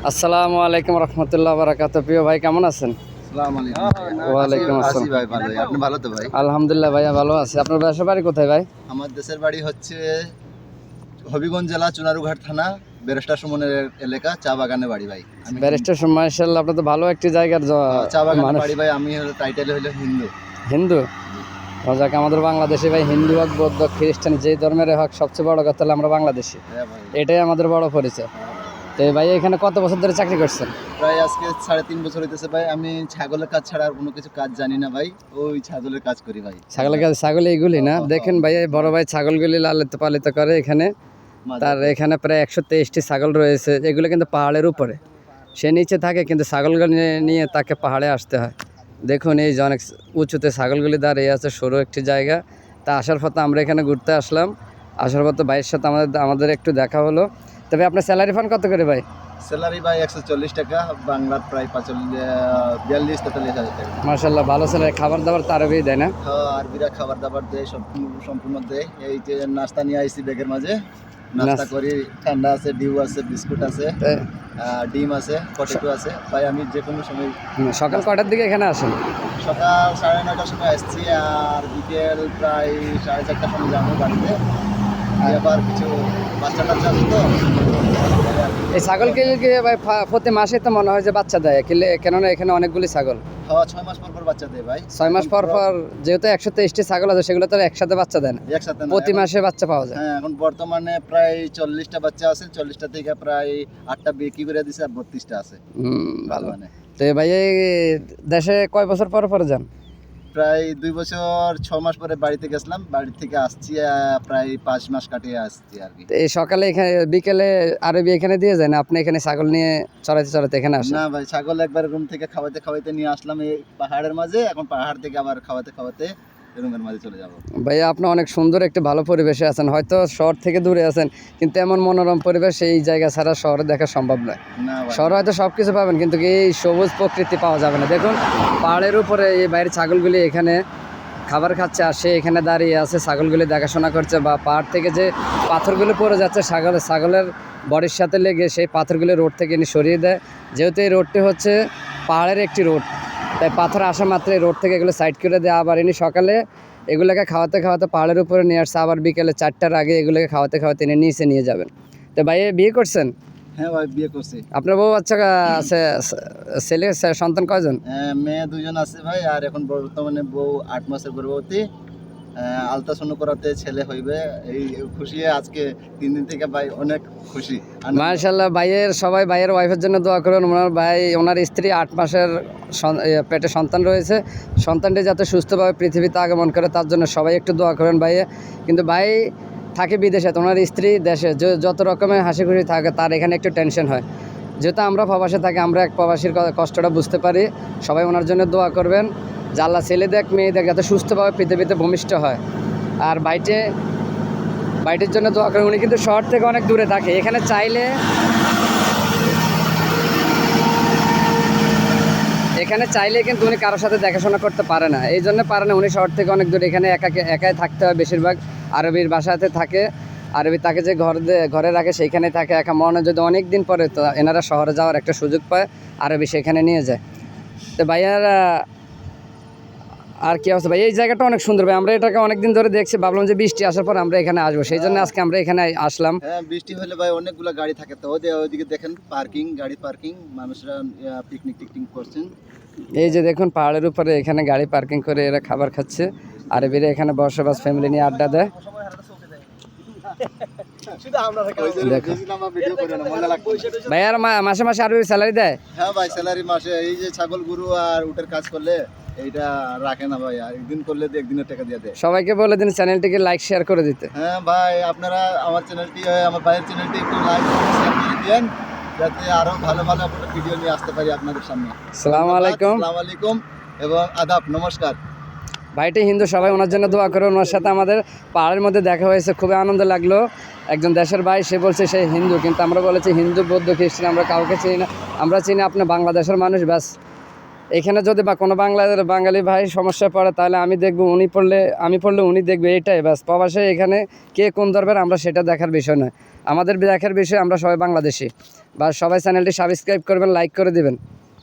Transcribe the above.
আসসালামু আলাইকুম রহমতুল্লাহ বারাকাত। প্রিয় ভাই কেমন আছেন? ওয়ালাইকুম আসসালাম। ভাই ভালো, আপনি ভালো তো ভাই? আলহামদুলিল্লাহ ভাইয়া ভালো আছি। আপনার বাসা বাড়ি কোথায় ভাই? আমার দেশের বাড়ি হচ্ছে হবিগঞ্জ জেলা চুনারুঘাট থানা ব্যারিস্টার সুমনের এলাকা চা বাগানে বাড়ি ভাই। ব্যারিস্টার মাশাআল্লাহ, আপনার তো ভালো একটি জায়গার চা বাগানে মানুষ। বাড়ি ভাই। আমি হলো টাইটেল হইলো হিন্দু। হিন্দু? যাক, আমাদের বাংলাদেশে ভাই হিন্দু হোক বৌদ্ধ খ্রিস্টান যে ধর্মের হোক, সবচেয়ে বড় কথা হলো আমরা বাংলাদেশি। হ্যাঁ ভাই, এটাই আমাদের বড় পরিচয়। তো ভাই এখানে কত বছর ধরে চাকরি করছেন? প্রায় আজকে 3.5 বছর হইতেছে ভাই। আমি ছাগলের কাজ ছাড়া আর কোনো কিছু কাজ জানি না ভাই। ওই ছাগলের কাজ করি ভাই। ছাগলের কাজ? ছাগল এইগুলি না? দেখেন ভাই, এই বড় ভাই ছাগলগুলি লালিত পালিত করে এখানে। তার এখানে প্রায় 123টি ছাগল রয়েছে। এগুলো কিন্তু পাহাড়ের উপরে, সে নিচে থাকে, কিন্তু ছাগলগুলি নিয়ে তাকে পাহাড়ে আসতে হয়। দেখুন এই যে অনেক উঁচুতে ছাগলগুলি দাঁড়িয়ে আছে, সরু একটি জায়গা। তা আসার পথে আমরা এখানে ঘুরতে আসলাম। আসার পথে ভাইয়ের সাথে আমাদের একটু দেখা হলো। তবে আপনার স্যালারি ফান্ড কত করে ভাই? স্যালারি ভাই 140 টাকা, বাংলার প্রায় 42-43 হাজার টাকা। মাশাআল্লাহ, ভালো স্যালারি। খাবার দাবার তার বেশি দেয় না? হ্যাঁ, আরবিরা খাবার দাবার দেয়, সম্পূর্ণ দেয়। এই যে নাস্তা নিয়ে আইছি ব্যাগের মাঝে, নাস্তা করি। ঠান্ডা আছে, ডিউ আছে, বিস্কুট আছে, ডিম আছে, পটেটো আছে ভাই। আমি যে কোনো সময় সকাল কটার দিকে এখানে আসেন? সকাল 9:30টার সময় আসছি, আর বিকেল প্রায় 4:30টার সময় যাবো বাড়িতে। আবার কিছু বাচ্চা টাচ্চা আছে তো। এই ছাগলকে ভাই প্রতি মাসে তো মনে হয় যে বাচ্চা দেয়, কেননা এখানে অনেকগুলি ছাগল। হ্যাঁ, 6 মাস পর পর বাচ্চা দেয় ভাই। 6 মাস পর পর, যেহেতু 123টি ছাগল আছে, সেগুলো তো একসাথে বাচ্চা দেয় না, একসাথে না, প্রতি মাসে বাচ্চা পাওয়া যায়। হ্যাঁ, এখন বর্তমানে প্রায় 40টা বাচ্চা আছে। 40টা থেকে প্রায় 8টা বিক্রি করে দিছে, আর 32টা আছে। ভালো। তো ভাই এই দেশে কয় বছর পর পর যান? প্রায় 2 বছর 6 মাস পরে বাড়িতে গেছিলাম। বাড়ি থেকে আসছি প্রায় 5 মাস কাটিয়ে আসছি আর কি। এই সকালে এখানে, বিকেলে আরবি এখানে দিয়ে যায় না? আপনি এখানে ছাগল নিয়ে চড়াইতে চড়াইতে এখানে আসেন? না ভাই, ছাগল একবার রুম থেকে খাওয়াতে খাওয়াতে নিয়ে আসলাম এই পাহাড়ের মাঝে। এখন পাহাড় থেকে আবার খাওয়াতে খাওয়াতে রুমের মাঝে চলে যাবো। ভাইয়া আপনি অনেক সুন্দর একটি ভালো পরিবেশে আছেন, হয়তো শহর থেকে দূরে আছেন, কিন্তু এমন মনোরম পরিবেশ এই জায়গা ছাড়া শহরে দেখা সম্ভব নয়। শহরে হয়তো সব কিছু পাবেন, কিন্তু এই সবুজ প্রকৃতি পাওয়া যাবে না। দেখুন পাহাড়ের উপরে এই বাইরের ছাগলগুলি এখানে খাবার খাচ্ছে, আর সে এখানে দাঁড়িয়ে আছে, ছাগলগুলি দেখাশোনা করছে। বা পাহাড় থেকে যে পাথরগুলো পড়ে যাচ্ছে ছাগলের বডির সাথে লেগে, সেই পাথরগুলো রোড থেকে এনে সরিয়ে দেয়। যেহেতু এই রোডটি হচ্ছে পাহাড়ের একটি রোড, তাই পাথর আসা মাত্রই রোড থেকে এগুলো সাইড করে দেয়। আবার ইনি সকালে এগুলোকে খাওয়াতে খাওয়াতে পাহাড়ের উপরে নিয়ে আসছে, আবার বিকেলে 4টার আগে এগুলোকে খাওয়াতে খাওয়াতে এনে নিচে নিয়ে যাবেন। তো ভাই বিয়ে করছেন? হ্যাঁ ভাই, বিয়ে করছি। আপনার বউ বাচ্চা আছে? ছেলে সন্তান কয়জন? মেয়ে 2জন আছে ভাই, আর এখন বর্তমানে বউ 8 মাসের গর্ভবতী। আলট্রাসাউন্ড করাতে ছেলে হইবে, এই খুশি। আজকে 3 দিন থেকে ভাই অনেক খুশি। মাশাআল্লাহ, সবাই ভাইয়ের ওয়াইফের জন্য দোয়া করুন। ওনার স্ত্রী 8 মাসের পেটে সন্তান রয়েছে। সন্তানটি যাতে সুস্থভাবে পৃথিবীতে আগমন করে, তার জন্য সবাই একটু দোয়া করেন ভাইয়ে। কিন্তু ভাই থাকে বিদেশে, ওনার স্ত্রী দেশে। যত রকমের হাসি খুশি থাকে, তার এখানে একটু টেনশন হয়। যেহেতু আমরা প্রবাসে থাকি, আমরা এক প্রবাসীর কষ্টটা বুঝতে পারি। সবাই ওনার জন্য দোয়া করবেন যে আল্লাহ ছেলে দেখ মেয়ে দেখ, যাতে সুস্থভাবে পৃথিবীতে ভূমিষ্ঠ হয়। আর বাইটের জন্য দোয়া করেন। উনি কিন্তু শহর থেকে অনেক দূরে থাকে। এখানে চাইলে কিন্তু উনি কারোর সাথে দেখাশোনা করতে পারে না। এই জন্য পারে না, উনি শহর থেকে অনেক দূরে। এখানে একাই থাকতে হয় বেশিরভাগ। আরবির বাসাতে থাকে, আরবি তাকে যে ঘরে রাখে সেইখানে থাকে একা। মনে যদি অনেক দিন পরে তো এনারা শহরে যাওয়ার একটা সুযোগ পায়, আরবি সেখানে নিয়ে যায়। তো ভাইয়ারা আর কি অবস্থা ভাই? এই জায়গাটা অনেক সুন্দর ভাই। আমরা এটাকে অনেকদিন ধরে দেখছি, ভাবলাম যে বৃষ্টি আসার পর আমরা এখানে আসবো, সেই জন্য আজকে আমরা এখানে আসলাম। হ্যাঁ, বৃষ্টি হলে ভাই অনেকগুলো গাড়ি থাকে তো। ওইদিকে দেখেন গাড়ি পার্কিং, মানুষরা পিকনিক করছেন। এই যে দেখুন পাহাড়ের উপরে এখানে গাড়ি পার্কিং করে এরা খাবার খাচ্ছে। আরবিরা এখানে বসবাস, ফ্যামিলি নিয়ে আড্ডা দেয়। ভাইয়ার মাসে মাসে আরবি স্যালারি দেয়? হ্যাঁ ভাই, স্যালারি মাসে। এই যে ছাগল গরু আর উটের কাজ করলে এইটা রাখে না ভাই, আর একদিন করলে একদিনের টাকা দিয়ে দেয়। সবাইকে বলে দিন চ্যানেলটিকে লাইক শেয়ার করে দিতে। হ্যাঁ ভাই, আপনারা আমার ভাইয়ের চ্যানেলটি একটু লাইক শেয়ার করে দিন, যাতে আরো ভালো ভালো ভিডিও নিয়ে আসতে পারি আপনাদের সামনে। আসসালামু আলাইকুম এবং আদাব, নমস্কার। ভাইটি হিন্দু, সবাই ওনার জন্য দোয়া করুন। ওনার সাথে আমাদের পাহাড়ের মধ্যে দেখা হয়েছে, খুবই আনন্দ লাগলো। একজন দেশের ভাই, সে বলছে সে হিন্দু, কিন্তু আমরা বলেছি হিন্দু বৌদ্ধ খ্রিস্টান আমরা কাউকে চিনি না। আমরা চিনি আপনি বাংলাদেশের মানুষ, ব্যাস। এখানে যদি বা কোনো বাঙালি ভাই সমস্যায় পড়ে, তাহলে আমি দেখবো, আমি পড়লে উনি দেখবে, এটাই ব্যাস। প্রবাসে এখানে কে কোন ধর্মের আমরা সেটা দেখার বিষয় নয়, আমাদের দেখার বিষয় আমরা সবাই বাংলাদেশি। বা সবাই চ্যানেলটি সাবস্ক্রাইব করবেন, লাইক করে দিবেন।